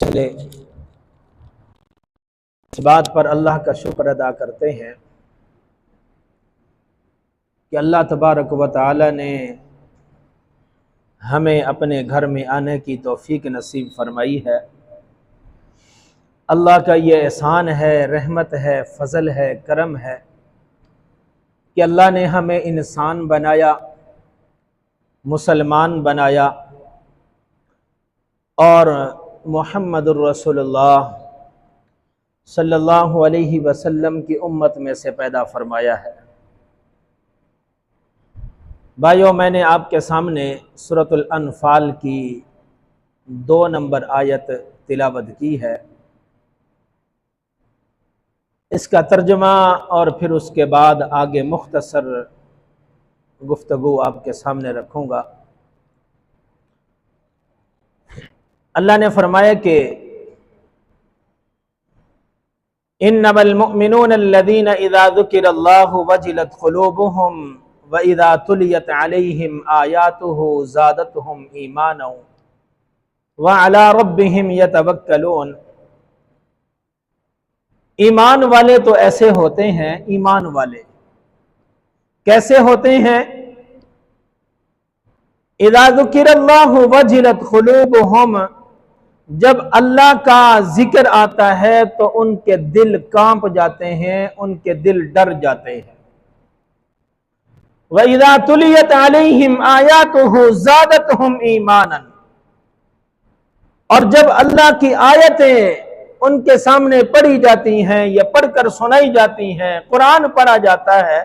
पहले इस बात पर अल्लाह का शुक्र अदा करते हैं कि अल्लाह तबारक व तआला ने हमें अपने घर में आने की तौफीक नसीब फरमाई है। अल्लाह का ये एहसान है, रहमत है, फ़ज़ल है, करम है कि अल्लाह ने हमें इंसान बनाया, मुसलमान बनाया और मुहम्मदुर रसूलुल्लाह सल्लल्लाहु अलैहि वसल्लम की उम्मत में से पैदा फरमाया है। भाइयों, मैंने आपके सामने सूरतुल अनफाल की 2 नंबर आयत तिलावत की है। इसका तर्जुमा और फिर उसके बाद आगे मुख्तसर गुफ्तगू आपके सामने रखूँगा। अल्लाह ने फरमाया कि इन्नमल मुअमिनून अल्लज़ीना इज़ा ज़ुकिरल्लाहु वजिलत क़ुलूबुहुम व इज़ा तुलियत अलैहिम आयातुहु ज़ादतहुम ईमाना व अला रब्बिहिम यतवक्कलून। ईमान वाले तो ऐसे होते हैं, ईमान वाले कैसे होते हैं? इज़ा ज़ुकिरल्लाहु वजिलत क़ुलूबुहुम, जब अल्लाह का जिक्र आता है तो उनके दिल कांप जाते हैं, उनके दिल डर जाते हैं। व इज़ा तुलियत अलैहिम आयातुहु ज़ादतहुम ईमानन, और जब अल्लाह की आयतें उनके सामने पढ़ी जाती हैं या पढ़कर सुनाई जाती हैं, कुरान पढ़ा जाता है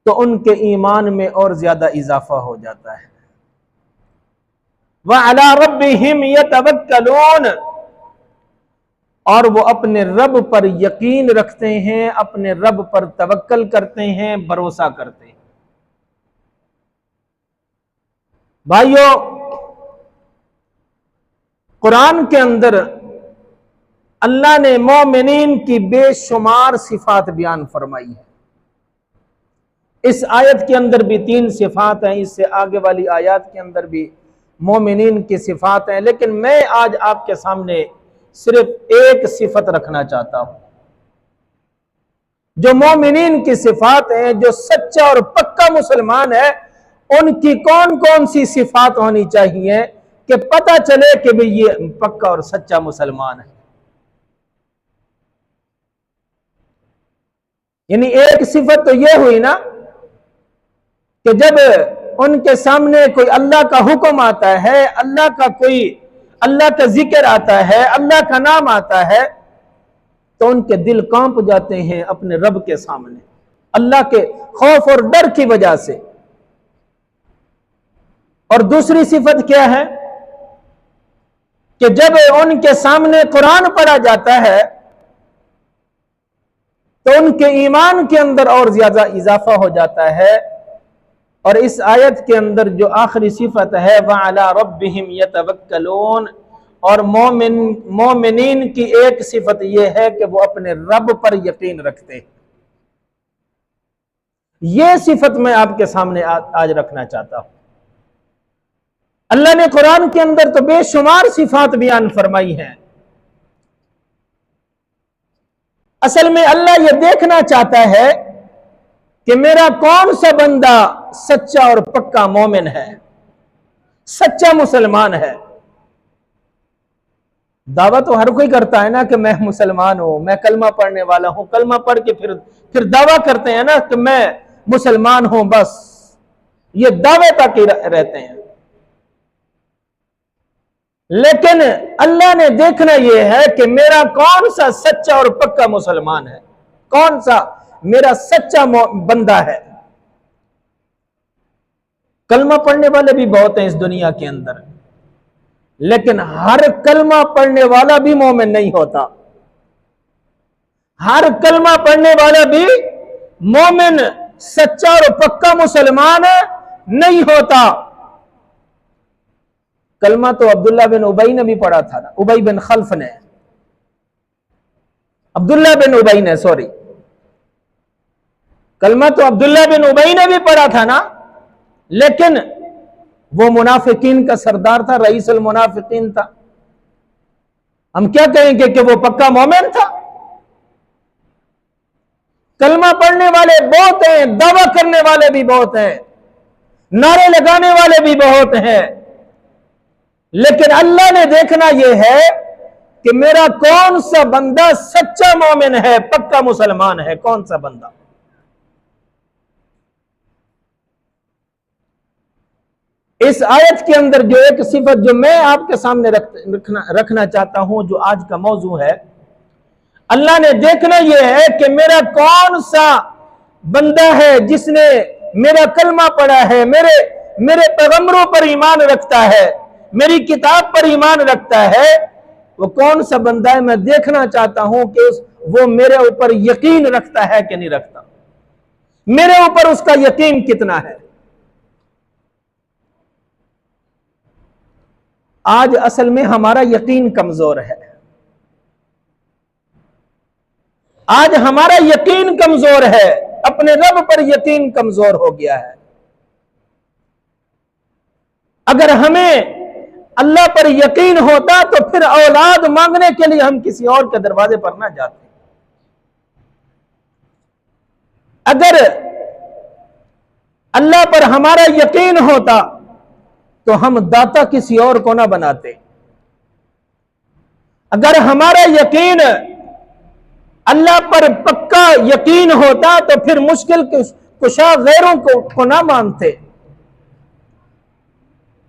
तो उनके ईमान में और ज्यादा इजाफा हो जाता है। व अला रब्बिहिम यतवक्कलून, और वो अपने रब पर यकीन रखते हैं, अपने रब पर तवक्कल करते हैं, भरोसा करते हैं। भाइयों, कुरान के अंदर अल्लाह ने मोमिनीन की बेशुमार सिफात बयान फरमाई है। इस आयत के अंदर भी 3 सिफात हैं, इससे आगे वाली आयत के अंदर भी मोमिनीन की सिफात हैं, लेकिन मैं आज आपके सामने सिर्फ एक सिफत रखना चाहता हूं। जो मोमिनीन की सिफात हैं, जो सच्चा और पक्का मुसलमान है, उनकी कौन कौन सी सिफात होनी चाहिए कि पता चले कि भाई ये पक्का और सच्चा मुसलमान है। यानी एक सिफत तो यह हुई ना कि जब उनके सामने कोई अल्लाह का हुक्म आता है, अल्लाह का जिक्र आता है, अल्लाह का नाम आता है, तो उनके दिल कांप जाते हैं अपने रब के सामने, अल्लाह के खौफ और डर की वजह से। और दूसरी सिफत क्या है कि जब उनके सामने कुरान पढ़ा जाता है तो उनके ईमान के अंदर और ज्यादा इजाफा हो जाता है। और इस आयत के अंदर जो आखिरी सिफत है, व अला रब्बिहिम यतवक्कलून, और मोमिनीन की एक सिफत यह है कि वो अपने रब पर यकीन रखते हैं। यह सिफत मैं आपके सामने आज रखना चाहता हूं। अल्लाह ने कुरान के अंदर तो बेशुमार सिफात बयान फरमाई हैं। असल में अल्लाह यह देखना चाहता है कि मेरा कौन सा बंदा सच्चा और पक्का मोमिन है, सच्चा मुसलमान है। दावा तो हर कोई करता है ना कि मैं मुसलमान हूं, मैं कलमा पढ़ने वाला हूं, कलमा पढ़ के फिर दावा करते हैं ना कि मैं मुसलमान हूं। बस ये दावे तक ही रहते हैं। लेकिन अल्लाह ने देखना यह है कि मेरा कौन सा सच्चा और पक्का मुसलमान है, कौन सा मेरा सच्चा बंदा है। कलमा पढ़ने वाले भी बहुत हैं इस दुनिया के अंदर, लेकिन हर कलमा पढ़ने वाला भी मोमिन नहीं होता। हर कलमा पढ़ने वाला भी मोमिन, सच्चा और पक्का मुसलमान नहीं होता। कलमा तो अब्दुल्ला बिन उबई ने भी पढ़ा था ना, उबई बिन खल्फ ने, अब्दुल्ला बिन उबई ने, सॉरी, कलमा तो अब्दुल्ला बिन उबई ने भी पढ़ा था ना, लेकिन वो मुनाफिकीन का सरदार था, रईसुल मुनाफिकीन था। हम क्या कहेंगे कि वो पक्का मोमिन था? कलमा पढ़ने वाले बहुत हैं, दावा करने वाले भी बहुत हैं, नारे लगाने वाले भी बहुत हैं, लेकिन अल्लाह ने देखना यह है कि मेरा कौन सा बंदा सच्चा मोमिन है, पक्का मुसलमान है, कौन सा बंदा। इस आयत के अंदर जो एक सिफत जो मैं आपके सामने रखना चाहता हूं, जो आज का मौजू है, अल्लाह ने देखना यह है कि मेरा कौन सा बंदा है जिसने मेरा कलमा पढ़ा है, मेरे पैगंबरों पर ईमान रखता है, मेरी किताब पर ईमान रखता है। वो कौन सा बंदा है, मैं देखना चाहता हूं कि वो मेरे ऊपर यकीन रखता है कि नहीं रखता, मेरे ऊपर उसका यकीन कितना है। आज असल में हमारा यकीन कमजोर है, आज हमारा यकीन कमजोर है, अपने रब पर यकीन कमजोर हो गया है। अगर हमें अल्लाह पर यकीन होता तो फिर औलाद मांगने के लिए हम किसी और के दरवाजे पर ना जाते। अगर अल्लाह पर हमारा यकीन होता तो हम दाता किसी और को ना बनाते। अगर हमारा यकीन अल्लाह पर पक्का यकीन होता तो फिर मुश्किल कुशा गैरों को ना मानते।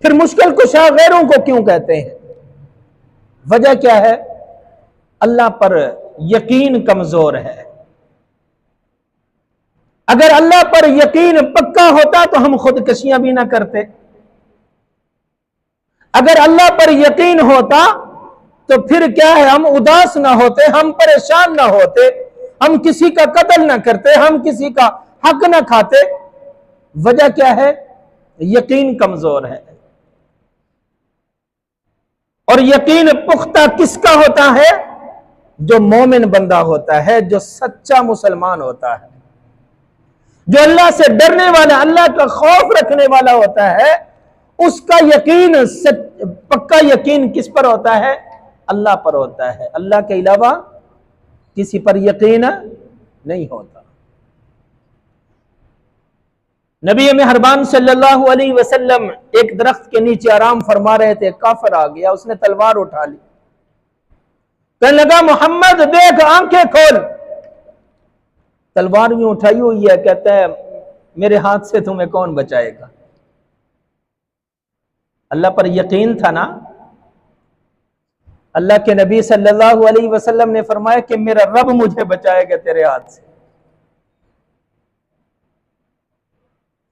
फिर मुश्किल कुशा गैरों को क्यों कहते हैं? वजह क्या है? अल्लाह पर यकीन कमजोर है। अगर अल्लाह पर यकीन पक्का होता तो हम खुदकशियां भी ना करते। अगर अल्लाह पर यकीन होता तो फिर क्या है, हम उदास ना होते, हम परेशान ना होते, हम किसी का कत्ल ना करते, हम किसी का हक ना खाते। वजह क्या है? यकीन कमजोर है। और यकीन पुख्ता किसका होता है? जो मोमिन बंदा होता है, जो सच्चा मुसलमान होता है, जो अल्लाह से डरने वाला, अल्लाह का खौफ रखने वाला होता है। उसका यकीन पक्का यकीन किस पर होता है? अल्लाह पर होता है। अल्लाह के अलावा किसी पर यकीन नहीं होता। नबी मेहरबान सल्लल्लाहु अलैहि वसल्लम एक दरख्त के नीचे आराम फरमा रहे थे, काफिर आ गया, उसने तलवार उठा ली, कहने लगा मोहम्मद देख आंखें खोल। तलवार यूं उठाई हुई है, कहता है मेरे हाथ से तुम्हें कौन बचाएगा? अल्लाह पर यकीन था ना। अल्लाह के नबी सल्लल्लाहु अलैहि वसल्लम ने फरमाया कि मेरा रब मुझे बचाएगा तेरे हाथ से।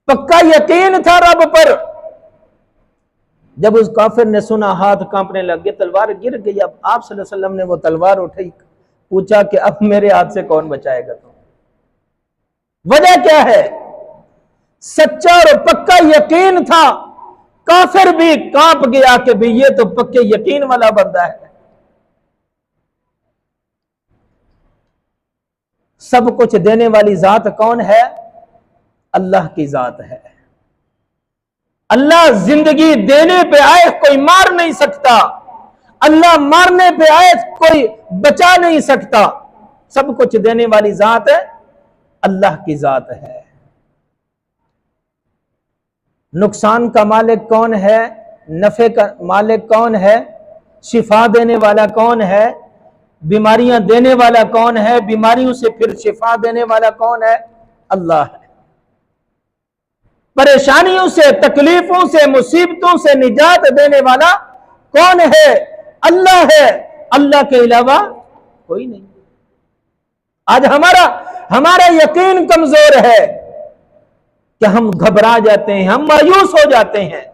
पक्का यकीन था रब पर। जब उस काफिर ने सुना, हाथ कांपने लग गए, तलवार गिर गई। अब आप सल्लल्लाहु अलैहि वसल्लम ने वो तलवार उठाई, पूछा कि अब मेरे हाथ से कौन बचाएगा तुम? वजह क्या है? सच्चा और पक्का यकीन था। काफिर भी कांप गया कि भी ये तो पक्के यकीन वाला बंदा है। सब कुछ देने वाली जात कौन है? अल्लाह की जात है। अल्लाह जिंदगी देने पे आए कोई मार नहीं सकता, अल्लाह मारने पे आए कोई बचा नहीं सकता। सब कुछ देने वाली जात है, अल्लाह की जात है। नुकसान का मालिक कौन है? नफे का मालिक कौन है? शिफा देने वाला कौन है? बीमारियां देने वाला कौन है? बीमारियों से फिर शिफा देने वाला कौन है? अल्लाह है। परेशानियों से, तकलीफों से, मुसीबतों से निजात देने वाला कौन है? अल्लाह है। अल्लाह के अलावा कोई नहीं। आज हमारा यकीन कमजोर है कि हम घबरा जाते हैं, हम मायूस हो जाते हैं।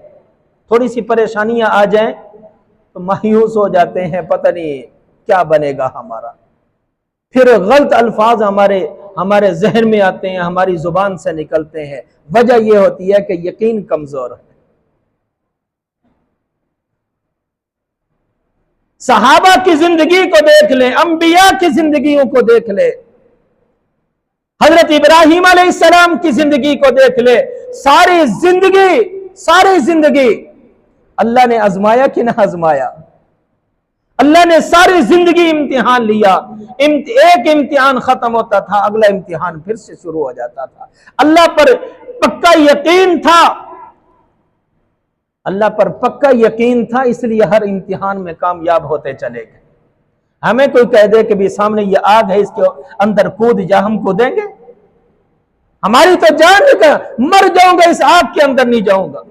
थोड़ी सी परेशानियां आ जाएं तो मायूस हो जाते हैं, पता नहीं क्या बनेगा हमारा। फिर गलत अल्फाज हमारे जहन में आते हैं, हमारी जुबान से निकलते हैं। वजह यह होती है कि यकीन कमजोर है। सहाबा की जिंदगी को देख ले, अंबिया की जिंदगियों को देख ले, हजरत इब्राहिम अलैहिस्सलाम की जिंदगी को देख ले। सारी जिंदगी अल्लाह ने आजमाया कि ना आजमाया? अल्लाह ने सारी जिंदगी इम्तिहान लिया, एक इम्तिहान खत्म होता था, अगला इम्तिहान फिर से शुरू हो जाता था। अल्लाह पर पक्का यकीन था, अल्लाह पर पक्का यकीन था, इसलिए हर इम्तिहान में कामयाब होते चले गए। हमें कोई कह दे कि भी सामने ये आग है, इसके अंदर कूद जा, हम कूदेंगे? हमारी तो जान का मर जाऊंगा, इस आग के अंदर नहीं जाऊंगा।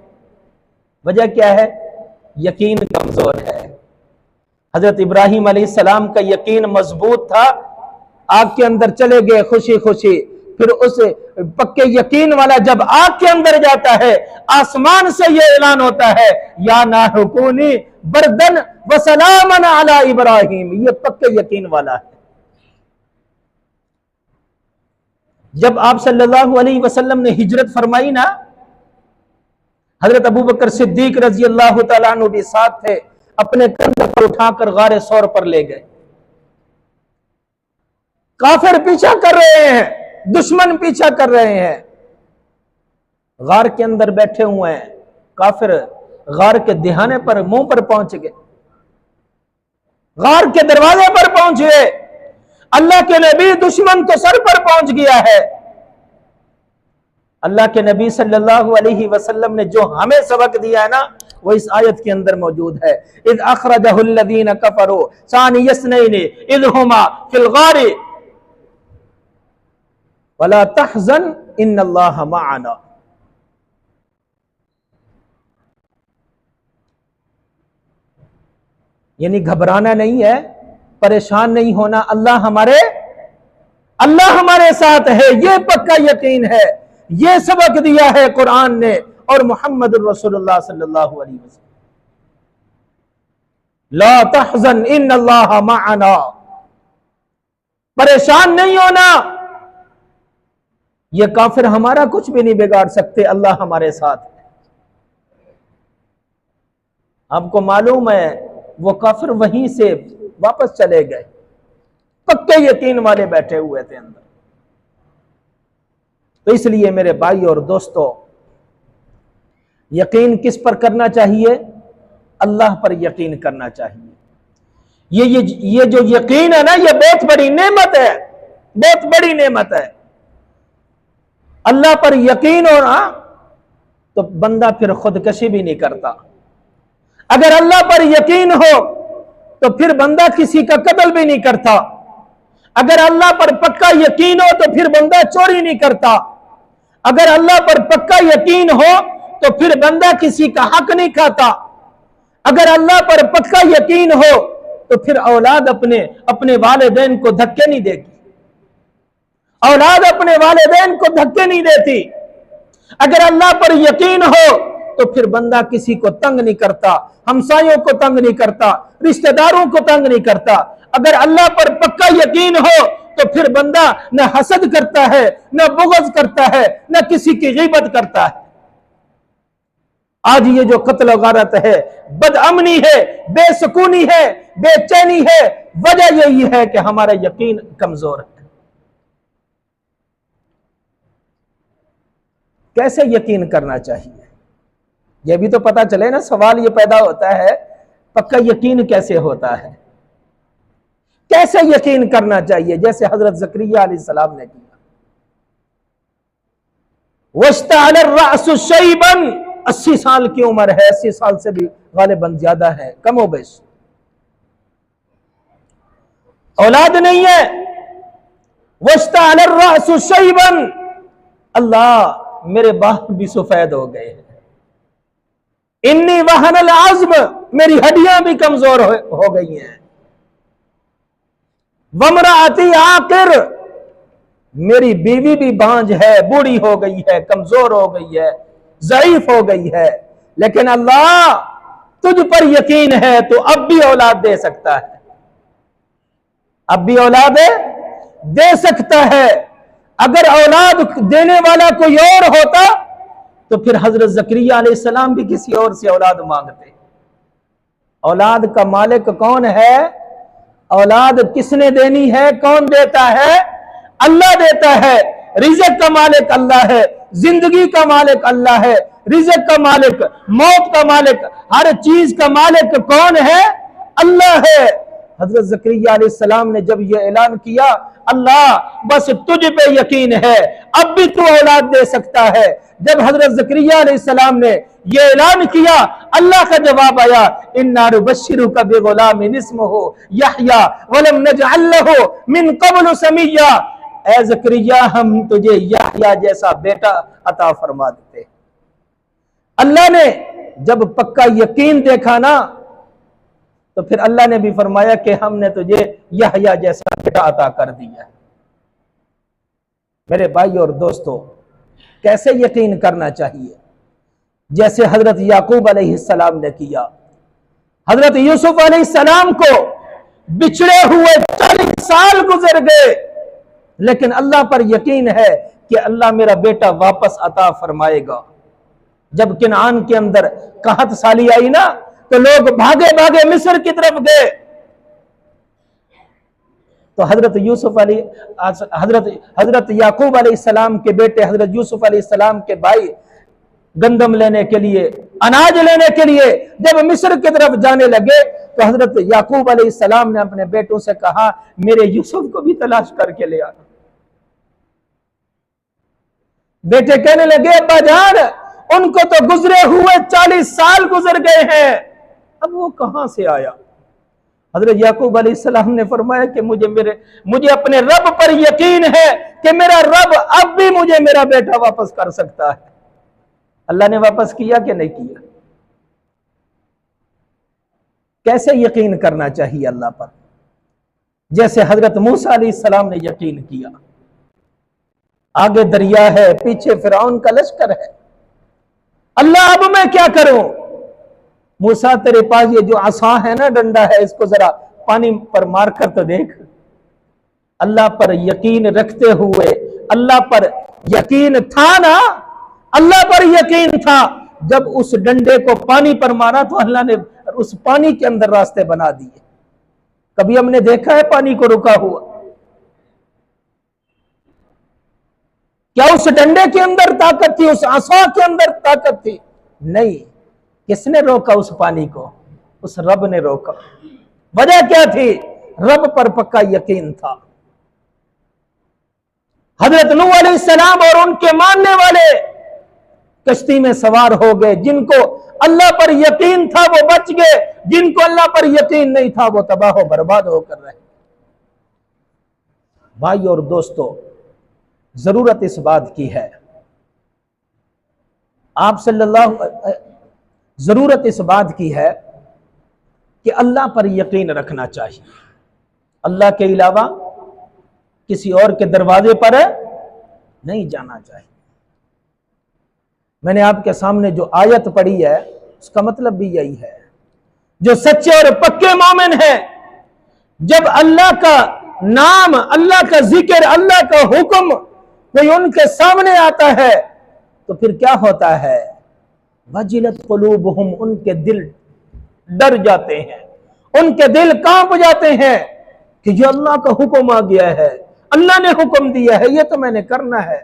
वजह क्या है? यकीन कमजोर है। हजरत इब्राहिम अलैहिस्सलाम का यकीन मजबूत था, आग के अंदर चले गए खुशी खुशी। फिर उस पक्के यकीन वाला जब आग के अंदर जाता है, आसमान से यह ऐलान होता है, या नारु कूनी बरदन व सलामन अला इब्राहिम। ये पक्के यकीन वाला है। जब आप सल्लल्लाहु अलैहि वसल्लम ने हिजरत फरमाई ना, हजरत अबू बकर सिद्दीक रजी अल्लाह तआला अन्हु भी साथ थे, अपने कंधे पर उठाकर गारे सौर पर ले गए। काफिर पीछा कर रहे हैं, दुश्मन पीछा कर रहे हैं, गार के अंदर बैठे हुए हैं। काफिर गार के दिहाने पर, मुंह पर पहुंच गए, गार के दरवाजे पर पहुंच गए। अल्लाह के नबी दुश्मन तो सर पर पहुंच गया है। अल्लाह के नबी सल्लल्लाहु अलैहि वसल्लम ने जो हमें सबक दिया है ना, वो इस आयत के अंदर मौजूद है। इद अखरजहुल लज़ीना कफरू सानी यस्नैनि इद हुमा फिल गारि वला तहज़न इन्नल्लाह मअना। यानी घबराना नहीं है, परेशान नहीं होना, अल्लाह हमारे साथ है, ये पक्का यकीन है। ये सबक दिया है कुरान ने और मोहम्मद रसूलुल्लाह सल्लल्लाहु अलैहि वसल्लम। ला तहज़न इन्नल्लाह मअना, परेशान नहीं होना, ये काफिर हमारा कुछ भी नहीं बिगाड़ सकते, अल्लाह हमारे साथ है। आपको मालूम है वो काफिर वहीं से वापस चले गए, पक्के यकीन वाले बैठे हुए थे अंदर। तो इसलिए मेरे भाई और दोस्तों, यकीन किस पर करना चाहिए? अल्लाह पर यकीन करना चाहिए। ये जो यकीन है ना, ये बहुत बड़ी नेमत है, बहुत बड़ी नेमत है। अल्लाह पर यकीन हो ना तो बंदा फिर खुदकशी भी नहीं करता। अगर अल्लाह पर यकीन हो तो फिर बंदा किसी का कत्ल भी नहीं करता। अगर अल्लाह पर पक्का यकीन हो तो फिर बंदा चोरी नहीं करता। अगर अल्लाह पर पक्का यकीन हो तो फिर बंदा किसी का हक नहीं खाता। अगर अल्लाह पर पक्का यकीन हो तो फिर औलाद अपने वालिदैन को धक्के नहीं देगी, औलाद अपने वालिदैन को धक्के नहीं देती। अगर अल्लाह पर यकीन हो तो फिर बंदा किसी को तंग नहीं करता, हमसायों को तंग नहीं करता, रिश्तेदारों को तंग नहीं करता। अगर अल्लाह पर पक्का यकीन हो तो फिर बंदा न हसद करता है, न बुग़्ज़ करता है, न किसी की ग़ीबत करता है। आज ये जो कत्ल गारत है, बदअमनी है, बेसुकूनी है, बेचैनी है, वजह यही है कि हमारा यकीन कमजोर है। कैसे यकीन करना चाहिए यह भी तो पता चले ना। सवाल ये पैदा होता है, पक्का यकीन कैसे होता है, कैसे यकीन करना चाहिए? जैसे हजरत ज़करिया अलैहिस्सलाम ने किया। वश्तअल अर्रअसु शैबन, 80 साल की उम्र है, 80 साल से भी गालिबन ज्यादा है, कमोबेश औलाद नहीं है। वश्तअल अर्रअसु शैबन, अल्लाह मेरे बाल भी सफेद हो गए हैं। इन्नी वहनल आज़्म, मेरी हड्डियां भी कमजोर हो गई हैं। वमराअती आकिर, मेरी बीवी भी बांझ है, बूढ़ी हो गई है, कमजोर हो गई है, ज़ईफ हो गई है। लेकिन अल्लाह तुझ पर यकीन है तो अब भी औलाद दे सकता है, अब भी औलाद दे सकता है। अगर औलाद देने वाला कोई और होता तो फिर हजरत ज़करिया अलैहिस्सलाम भी किसी और से औलाद मांगते। औलाद का मालिक कौन है? औलाद किसने देनी है? कौन देता है? अल्लाह देता है। रिज़्क़ का मालिक अल्लाह है, जिंदगी का मालिक अल्लाह है, रिज़्क़ का मालिक, मौत का मालिक, हर चीज का मालिक कौन है? अल्लाह है। हजरत ज़करिया अलैहिस्सलाम ने जब यह ऐलान किया, अल्लाह बस तुझ पे यकीन है, अब भी तू औलाद दे सकता है। जब हजरत ज़करिया अलैहिस्सलाम ने यह ऐलान किया, अल्लाह का जवाब आया, इन्ना नुबश्शिरुका बिग़ुलामिन इस्मुहु यहया वलम नजअल लहू मिन क़ब्लु समय्या। ए ज़करिया, हम तुझे यहया जैसा बेटा अता फरमा देते। अल्लाह ने जब पक्का यकीन देखा ना, तो फिर अल्लाह ने भी फरमाया कि हमने तुझे यहया जैसा बेटा अता कर दिया। मेरे भाई और दोस्तों, कैसे यकीन करना चाहिए? जैसे हजरत याकूब अलैहिस्सलाम ने किया। हजरत यूसुफ अलैहिस्सलाम को बिछड़े हुए 40 साल गुजर गए, लेकिन अल्लाह पर यकीन है कि अल्लाह मेरा बेटा वापस अता फरमाएगा। जब किनान के अंदर कहत साली आई ना, तो लोग भागे भागे मिस्र की तरफ गए। तो हजरत याकूब अलैहिस्सलाम के बेटे हजरत यूसुफ अलैहिस्सलाम के भाई गंदम लेने के लिए, अनाज लेने के लिए जब मिस्र की तरफ जाने लगे, तो हजरत याकूब अलैहिस्सलाम ने अपने बेटों से कहा, मेरे यूसुफ को भी तलाश करके ले आना। बेटे कहने लगे, अब्बा जान, उनको तो गुजरे हुए 40 साल गुजर गए हैं, अब वो कहां से आया? हजरत याकूब अलैहिस्सलाम ने फरमाया कि मुझे अपने रब पर यकीन है कि मेरा रब अब भी मुझे मेरा बेटा वापस कर सकता है। अल्लाह ने वापस किया कि नहीं किया? कैसे यकीन करना चाहिए अल्लाह पर? जैसे हजरत मूसा अलैहिस्सलाम ने यकीन किया। आगे दरिया है, पीछे फिरौन का लश्कर है। अल्लाह, अब मैं क्या करूं? मूसा, तेरे पास ये जो आसा है ना, डंडा है, इसको जरा पानी पर मार कर तो देख। अल्लाह पर यकीन रखते हुए, अल्लाह पर यकीन था ना, अल्लाह पर यकीन था। जब उस डंडे को पानी पर मारा तो अल्लाह ने उस पानी के अंदर रास्ते बना दिए। कभी हमने देखा है पानी को रुका हुआ? क्या उस डंडे के अंदर ताकत थी? उस आसा के अंदर ताकत थी? नहीं। किसने रोका उस पानी को? उस रब ने रोका। वजह क्या थी? रब पर पक्का यकीन था। हजरत नूह अलैहिस्सलाम और उनके मानने वाले कश्ती में सवार हो गए। जिनको अल्लाह पर यकीन था वो बच गए, जिनको अल्लाह पर यकीन नहीं था वो तबाह बर्बाद होकर रहे। भाई और दोस्तों, जरूरत इस बात की है, जरूरत इस बात की है कि अल्लाह पर यकीन रखना चाहिए। अल्लाह के अलावा किसी और के दरवाजे पर नहीं जाना चाहिए। मैंने आपके सामने जो आयत पढ़ी है उसका मतलब भी यही है। जो सच्चे और पक्के मोमिन हैं, जब अल्लाह का नाम, अल्लाह का जिक्र, अल्लाह का हुक्म कोई उनके सामने आता है तो फिर क्या होता है? वजिलत कुलूबुहुम, उनके दिल डर जाते हैं, उनके दिल कांप जाते हैं कि ये अल्लाह का हुक्म आ गया है, अल्लाह ने हुक्म दिया है, ये तो मैंने करना है।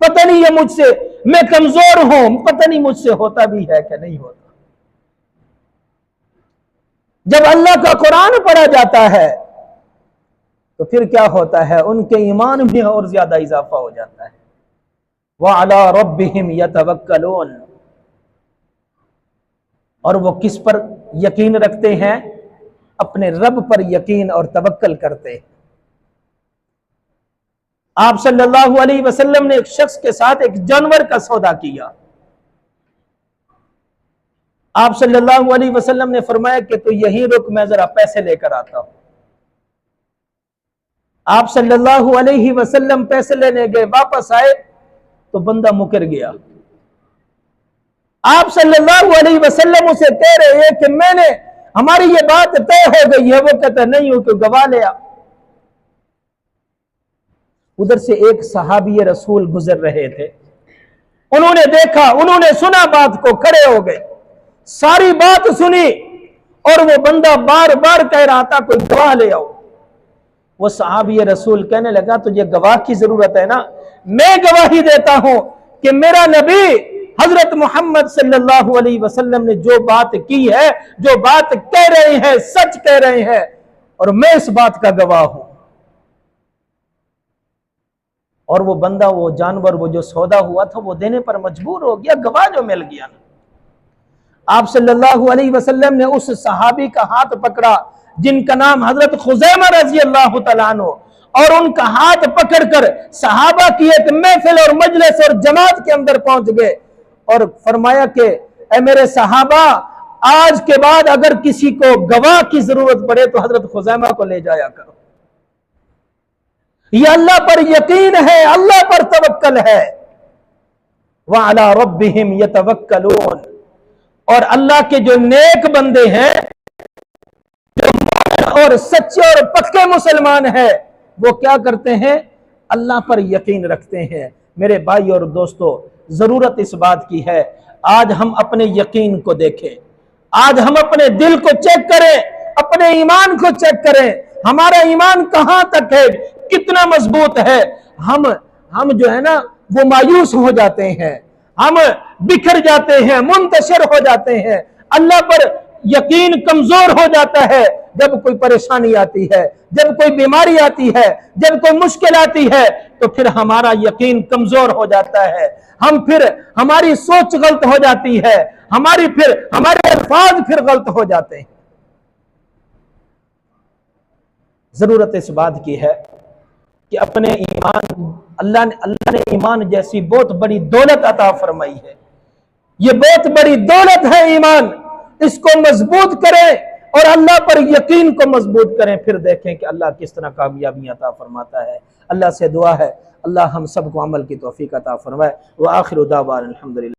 पता नहीं ये मुझसे, मैं कमजोर हूं, पता नहीं मुझसे होता भी है कि नहीं होता। जब अल्लाह का कुरान पढ़ा जाता है तो फिर क्या होता है? उनके ईमान में और ज्यादा इजाफा हो जाता है। व अला रब्बिहिम यतवक्कलून, और वो किस पर यकीन रखते हैं? अपने रब पर यकीन और तवक्कल करते हैं। आप सल्लल्लाहु अलैहि वसल्लम ने एक शख्स के साथ एक जानवर का सौदा किया। आप सल्लल्लाहु अलैहि वसल्लम ने फरमाया कि तू यहीं रुक, मैं जरा पैसे लेकर आता हूं। आप सल्लल्लाहु अलैहि वसल्लम पैसे लेने गए, वापस आए तो बंदा मुकर गया। आप सल्लल्लाहु अलैहि वसल्लम उसे कह रहे हैं कि मैंने, हमारी ये बात तय हो गई है। वो कहता नहीं हो, क्यों? गवाह ले आ। उधर से एक सहाबी रसूल गुजर रहे थे, उन्होंने देखा, उन्होंने सुना बात को, खड़े हो गए, सारी बात सुनी, और वो बंदा बार बार कह रहा था कोई गवाह ले आओ। वो सहाबी रसूल कहने लगा तुझे गवाह की जरूरत है ना, मैं गवाही देता हूं कि मेरा नबी हजरत मोहम्मद सल्लल्लाहु अलैहि वसल्लम ने जो बात की है, जो बात कह रहे हैं, सच कह रहे हैं, और मैं इस बात का गवाह हूं। और वो बंदा, वो जानवर, वो जो सौदा हुआ था, वो देने पर मजबूर हो गया, गवाह जो मिल गया ना। आप सल्लल्लाहु अलैहि वसल्लम ने उस सहाबी का हाथ पकड़ा जिनका नाम हजरत खुजैमा रजी अल्लाह तआला अन्हु, और उनका हाथ पकड़कर सहाबा की एक महफिल और मजलिस और जमात के अंदर पहुंच गए और फरमाया कि ऐ मेरे सहाबा, आज के बाद अगर किसी को गवाह की जरूरत पड़े तो हजरत खुजैमा को ले जाया करो। यह अल्लाह पर यकीन है, अल्लाह पर तवक्कल है। व अला रब्बिहिम यतवक्कलून, और अल्लाह के जो नेक बंदे हैं, जो और सच्चे और पक्के मुसलमान हैं, वो क्या करते हैं? अल्लाह पर यकीन रखते हैं। मेरे भाई और दोस्तों, जरूरत इस बात की है, आज हम अपने यकीन को देखें, आज हम अपने दिल को चेक करें, अपने ईमान को चेक करें, हमारा ईमान कहां तक है, कितना मजबूत है। हम जो है ना, वो मायूस हो जाते हैं, हम बिखर जाते हैं, मुंतशिर हो जाते हैं, अल्लाह पर यकीन कमजोर हो जाता है जब कोई परेशानी आती है, जब कोई बीमारी आती है, जब कोई मुश्किल आती है, तो फिर हमारा यकीन कमजोर हो जाता है। हम फिर, हमारी सोच गलत हो जाती है, हमारे अल्फाज फिर गलत हो जाते हैं। जरूरत इस बात की है कि अपने ईमान, अल्लाह ने ईमान जैसी बहुत बड़ी दौलत अता फरमाई है। ये बहुत बड़ी दौलत है ईमान, इसको मजबूत करें और अल्लाह पर यकीन को मजबूत करें, फिर देखें कि अल्लाह किस तरह कामयाबी अता फरमाता है। अल्लाह से दुआ है, अल्लाह हम सबको अमल की तौफीक अता फरमाए। व आखिर दावाना अल्हम्दुलिल्लाह।